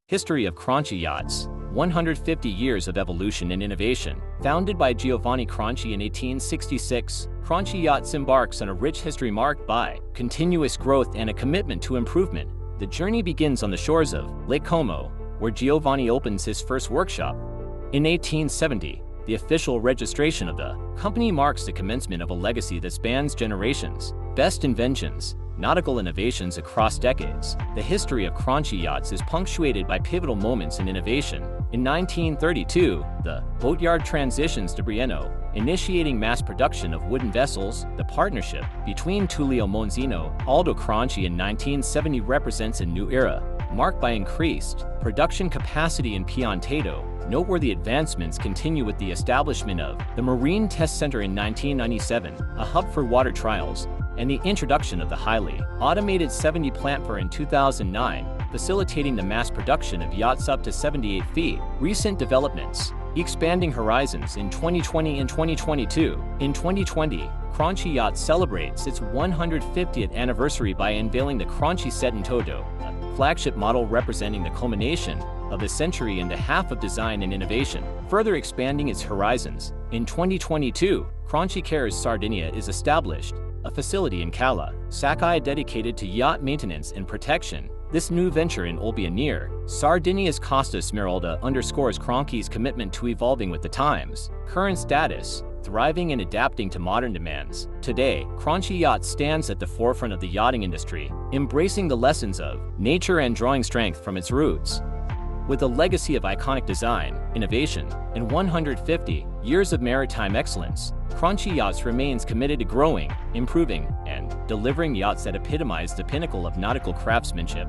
History of Cranchi Yachts, 150 years of evolution and innovation. Founded by Giovanni Cranchi in 1866, Cranchi Yachts embarks on a rich history marked by continuous growth and a commitment to improvement. The journey begins on the shores of Lake Como, where Giovanni opens his first workshop. In 1870, the official registration of the company marks the commencement of a legacy that spans generations. Best inventions, nautical innovations across decades. The history of Cranchi Yachts is punctuated by pivotal moments in innovation. In 1932, the boatyard transitions to Brienno, initiating mass production of wooden vessels. The partnership between Tullio Monzino, Aldo Cranchi in 1970 represents a new era, marked by increased production capacity in Piantedo. Noteworthy advancements continue with the establishment of the Marine Test Center in 1997, a hub for water trials, and the introduction of the highly automated 70 plant in 2009, facilitating the mass production of yachts up to 78 feet. Recent developments, expanding horizons in 2020 and 2022. In 2020, Cranchi Yachts celebrates its 150th anniversary by unveiling the Cranchi Set in Toto, a flagship model representing the culmination of a century and a half of design and innovation, further expanding its horizons. In 2022, Cranchi Cares Sardinia is established, a facility in Cala, Sakai dedicated to yacht maintenance and protection. This new venture in Olbia near Sardinia's Costa Smeralda underscores Cranchi's commitment to evolving with the times. Current status, thriving and adapting to modern demands. Today, Cranchi Yacht stands at the forefront of the yachting industry, embracing the lessons of nature and drawing strength from its roots. With a legacy of iconic design, innovation, and 150 years of maritime excellence, Cranchi Yachts remains committed to growing, improving, and delivering yachts that epitomize the pinnacle of nautical craftsmanship.